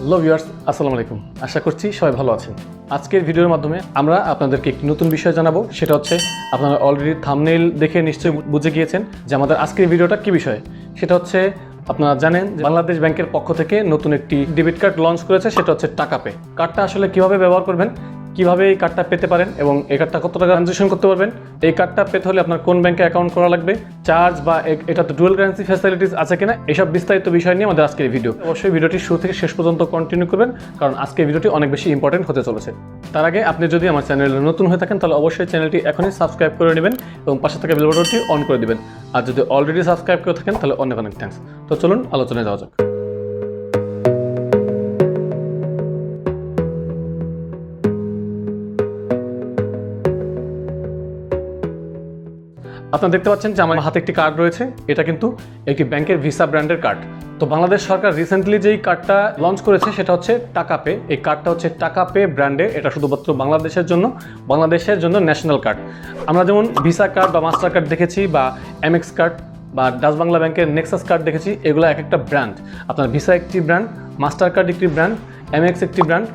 Hello viewers, আসসালামু আলাইকুম। আশা করছি সবাই ভালো আছেন। আজকের ভিডিওর মাধ্যমে আমরা আপনাদেরকে একটি নতুন বিষয় জানাবো। সেটা হচ্ছে আপনারা অলরেডি থাম্বনেইল দেখে নিশ্চয়ই বুঝে গিয়েছেন যে আমাদের আজকের ভিডিওটা কী বিষয়। সেটা হচ্ছে আপনারা জানেন যে বাংলাদেশ ব্যাংকের পক্ষ থেকে নতুন একটি ডেবিট কার্ড লঞ্চ করেছে, সেটা হচ্ছে টাকা পে। কার্ডটা আসলে কীভাবে ব্যবহার করবেন, কীভাবে এই কার্ডটা পেতে পারেন এবং এই কার্ডটা কত টাকা ট্রানজ্যাকশন করতে পারবেন, এই কার্ডটা পেতে হলে আপনার কোন ব্যাংকে অ্যাকাউন্ট করা লাগবে, চার্জ বা এটাতে ডুয়াল কারেন্সি ফ্যাসিলিটিস আছে কিনা, এইসব বিস্তারিত বিষয় নিয়ে আমাদের আজকের ভিডিও। অবশ্যই ভিডিওটি শুরু থেকে শেষ পর্যন্ত কন্টিনিউ করবেন, কারণ আজকের ভিডিওটি অনেক বেশি ইম্পর্টেন্ট হতে চলেছে। তার আগে আপনি যদি আমার চ্যানেলে নতুন হয়ে থাকেন তাহলে অবশ্যই চ্যানেলটি এখনই সাবস্ক্রাইব করে নেবেন এবং পাশে থাকা বেল বাটনটি অন করে দেবেন। আর যদি অলরেডি সাবস্ক্রাইব করে থাকেন তাহলে অনেক অনেক থ্যাঙ্কস। তো চলুন আলোচনায় যাওয়া যাক। আপনারা দেখতে পাচ্ছেন যে আমার হাতে একটি কার্ড রয়েছে। এটা কিন্তু একটি ব্যাংকের ভিসা ব্র্যান্ডের কার্ড। তো বাংলাদেশ সরকার রিসেন্টলি যেই কার্ডটা লঞ্চ করেছে সেটা হচ্ছে টাকা পে। এই কার্ডটা হচ্ছে টাকা পে ব্র্যান্ডের। এটা শুধুমাত্র বাংলাদেশের জন্য ন্যাশনাল কার্ড। আমরা যেমন ভিসা কার্ড বা মাস্টার কার্ড দেখেছি বা এমএক্স কার্ড বা ডাচ বাংলা ব্যাংকের নেক্সাস কার্ড দেখেছি, এগুলো এক একটা ব্র্যান্ড। আপনার ভিসা একটি ব্র্যান্ড, মাস্টার কার্ড একটি ব্র্যান্ড, এমএক্স একটি ব্র্যান্ড,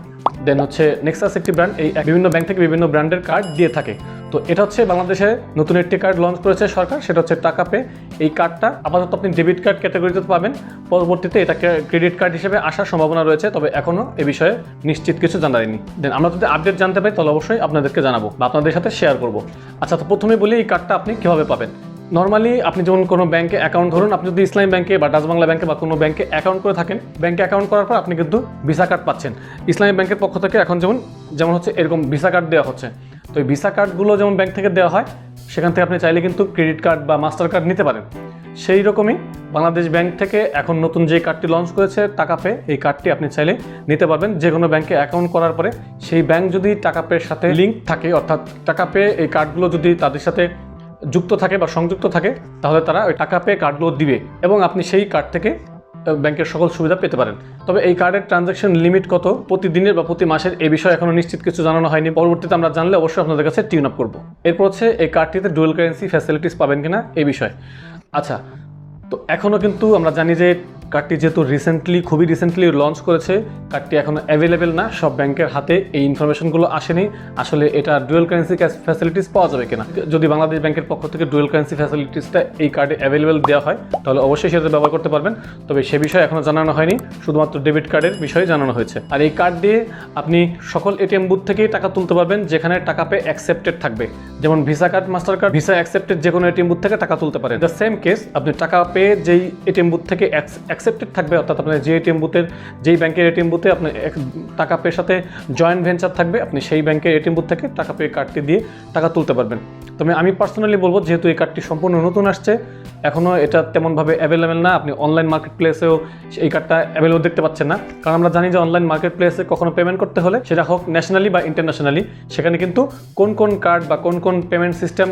দেন হচ্ছে নেক্সাস একটি ব্র্যান্ড। এই বিভিন্ন ব্যাংক থেকে বিভিন্ন ব্র্যান্ডের কার্ড দিয়ে থাকে। তো এটা হচ্ছে বাংলাদেশে নতুন একটি কার্ড লঞ্চ করেছে সরকার, সেটা হচ্ছে টাকা পে। এই কার্ডটা আপাতত আপনি ডেবিট কার্ড ক্যাটাগরিতে পাবেন, পরবর্তীতে এটাকে ক্রেডিট কার্ড হিসেবে আসার সম্ভাবনা রয়েছে, তবে এখনও এ বিষয়ে নিশ্চিত কিছু জানা যায়নি। দেন আমরা যদি আপডেট জানতে পাই তাহলে অবশ্যই আপনাদেরকে জানাবো বা আপনাদের সাথে শেয়ার করব। আচ্ছা, তো প্রথমে বলি এই কার্ডটা আপনি কীভাবে পাবেন। নর্মালি আপনি যেমন কোনো ব্যাংকে অ্যাকাউন্ট, ধরুন আপনি যদি ইসলামী ব্যাংকে বা ডাচ বাংলা ব্যাংকে বা কোনো ব্যাংকে অ্যাকাউন্ট করে থাকেন, ব্যাংকে অ্যাকাউন্ট করার পর আপনি কিন্তু ভিসা কার্ড পাচ্ছেন। ইসলামী ব্যাংকের পক্ষ থেকে এখন যেমন হচ্ছে এরকম ভিসা কার্ড দেওয়া হচ্ছে। তো এই ভিসা কার্ডগুলো যেমন ব্যাংক থেকে দেওয়া হয়, সেখান থেকে আপনি চাইলে কিন্তু ক্রেডিট কার্ড বা মাস্টার কার্ড নিতে পারেন। সেই রকমই বাংলাদেশ ব্যাংক থেকে এখন নতুন যে কার্ডটি লঞ্চ করেছে টাকা পে, এই কার্ডটি আপনি চাইলে নিতে পারবেন যে কোনো ব্যাংকে অ্যাকাউন্ট করার পরে। সেই ব্যাংক যদি টাকা পের সাথে লিঙ্ক থাকে, অর্থাৎ টাকা পে এই কার্ডগুলো যদি তাদের সাথে যুক্ত থাকে বা সংযুক্ত থাকে, তাহলে তারা ওই টাকা পে কার্ডগুলো দিবে এবং আপনি সেই কার্ড থেকে ব্যাংকের সকল সুবিধা পেতে পারেন। তবে এই কার্ডের ট্রানজ্যাকশন লিমিট কত, প্রতিদিনের বা প্রতি মাসের, এই বিষয়ে এখনও নিশ্চিত কিছু জানানো হয়নি। পরবর্তীতে আমরা জানলে অবশ্যই আপনাদের কাছে টিউন আপ করবো। এরপর হচ্ছে এই কার্ডটিতে ডুয়াল কারেন্সি ফ্যাসিলিটিস পাবেন কিনা এই বিষয়ে। আচ্ছা, তো এখনও কিন্তু আমরা জানি যে কার্ডটি যেহেতু খুবই রিসেন্টলি লঞ্চ করেছে, কার্ডটি এখনও অ্যাভেলেবেল না, সব ব্যাংকের হাতে এই ইনফরমেশনগুলো আসেনি। আসলে এটা ডুয়াল কারেন্সি ফ্যাসিলিটিস পাওয়া যাবে কিনা। যদি বাংলাদেশ ব্যাংকের পক্ষ থেকে ডুয়াল কারেন্সি ফ্যাসিলিটিসটা এই কার্ডে অ্যাভেলেবেল দেওয়া হয় তাহলে অবশ্যই সেটা ব্যবহার করতে পারবেন। তবে সে বিষয়ে এখনও জানানো হয়নি, শুধুমাত্র ডেবিট কার্ডের বিষয়ে জানানো হয়েছে। আর এই কার্ড দিয়ে আপনি সকল এটিএম বুথ থেকেই টাকা তুলতে পারবেন যেখানে টাকা পে অ্যাকসেপ্টেড থাকবে। যেমন visa card, master card, visa accepted যে কোনো এটিএম বুথ থেকে টাকা তুলতে পারেন। দ্য সেম কেস আপনি টাকা পে যেই এটিএম বুথ থেকে অ্যাকসেপ্টেড থাকবে, অর্থাৎ আপনার যে এটিএম বুথের, যেই ব্যাংকের এটিএম বুথে আপনার টাকা পের সাথে জয়েন্ট ভেঞ্চার থাকবে, আপনি সেই ব্যাংকের এটিএম বুথ থেকে টাকা পে কার্ডটি দিয়ে টাকা তুলতে পারবেন। তবে আমি পার্সোনালি বলবো, যেহেতু এই কার্ডটি সম্পূর্ণ নতুন আসছে, এখনও এটা তেমনভাবে অ্যাভেলেবেল না। আপনি অনলাইন মার্কেট প্লেসেও এই কার্ডটা অ্যাভেলেবল দেখতে পাচ্ছেন না, কারণ আমরা জানি যে অনলাইন মার্কেট প্লেসে কখনো পেমেন্ট করতে হলে, সেটা হোক ন্যাশনালি বা ইন্টারন্যাশনালি, সেখানে কিন্তু কোন কোন কার্ড বা কোন কোন পেমেন্ট সিস্টেম,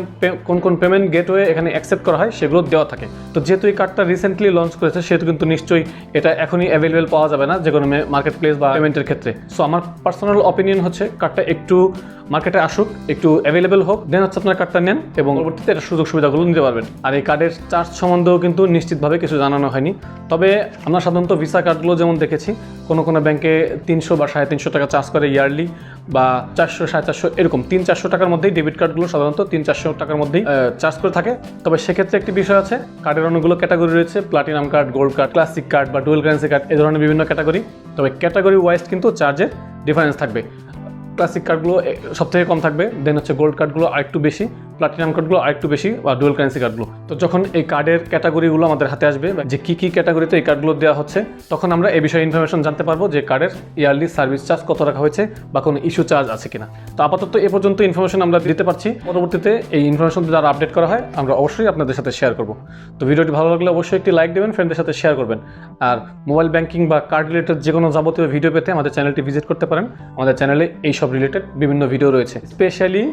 কোন কোন পেমেন্ট গেটওয়ে এখানে অ্যাকসেপ্ট করা হয় সেগুলো দেওয়া থাকে। তো যেহেতু এই কার্ডটা রিসেন্টলি লঞ্চ করেছে, সেহেতু কিন্তু নিশ্চয়ই এটা এখনই অ্যাভেলেবেল পাওয়া যাবে না যে কোনো মার্কেট প্লেস বা পেমেন্টের ক্ষেত্রে। সো আমার পার্সোনাল অপিনিয়ন হচ্ছে কার্ডটা একটু মার্কেটে আসুক, একটু অ্যাভেলেবেল হোক, দেন হচ্ছে আপনার কার্ডটা নেন এবং পরবর্তীতে এটা সুযোগ সুবিধাগুলো নিতে পারবেন। আর এই কার্ডের চার্জ সম্বন্ধেও কিন্তু নিশ্চিতভাবে কিছু জানানো হয়নি। তবে আমরা সাধারণত ভিসা কার্ডগুলো যেমন দেখেছি, কোনো ব্যাংকে 300 বা 350 টাকা চার্জ করে ইয়ারলি, বা 400, 450 এরকম 300-400 টাকার মধ্যেই ডেবিট কার্ডগুলো সাধারণত 300-400 টাকার মধ্যেই চার্জ করে থাকে। তবে সেক্ষেত্রে একটি বিষয় আছে, কার্ডের অনেকগুলো ক্যাটাগরি রয়েছে, platinum card, gold card, classic card বা ডুয়াল কারেন্সি কার্ড, এই ধরনের বিভিন্ন ক্যাটাগরি। তবে ক্যাটাগরি ওয়াইজ কিন্তু চার্জের ডিফারেন্স থাকবে। ক্লাসিক কার্ডগুলো সবথেকে কম থাকবে, দেন হচ্ছে গোল্ড কার্ডগুলো আরেকটু বেশি, প্লাটিনাম কার্ডগুলো আরেকটু বেশি, বা ডুয়াল কারেন্সি কার্ডগুলো। তো যখন এই কার্ডের ক্যাটাগরিগুলো আমাদের হাতে আসবে, যে কী ক্যাটাগরিতে এই কার্ডগুলো দেওয়া হচ্ছে, তখন আমরা এই বিষয়ে ইনফরমেশন জানতে পারবো যে কার্ডের ইয়ারলি সার্ভিস চার্জ কত রাখা হয়েছে বা কোনো ইস্যু চার্জ আছে কিনা। তো আপাতত এ পর্যন্ত ইনফরমেশন আমরা দিতে পারছি। পরবর্তীতে এই ইনফরমেশন যারা আপডেট করা হয় আমরা অবশ্যই আপনাদের সাথে শেয়ার করব। তো ভিডিওটি ভালো লাগলে অবশ্যই একটি লাইক দেবেন, ফ্রেন্ডদের সাথে শেয়ার করবেন। আর মোবাইল ব্যাংকিং বা কার্ড রিলেটেড যে কোনো যাবতীয় ভিডিও পেতে আমাদের চ্যানেলটি ভিজিট করতে পারেন। আমাদের চ্যানেলে এই সব রিলেটেড বিভিন্ন ভিডিও রয়েছে, স্পেশালি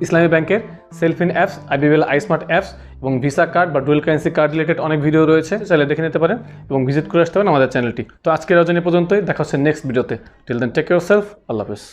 ইসলামী ব্যাংকের Cellfin apps, IBBL iSmart apps এবং ভিসা কার্ড বা ডুয়াল কারেন্সি কার্ড রিলেটেড অনেক ভিডিও রয়েছে, চাইলে দেখে নিতে পারেন এবং ভিজিট করে আসতে পারেন আমাদের চ্যানেলটি। তো আজকের আয়োজনে পর্যন্তই, দেখা হচ্ছে নেক্সট ভিডিওতে। Till then take care self, Allah হাফেজ।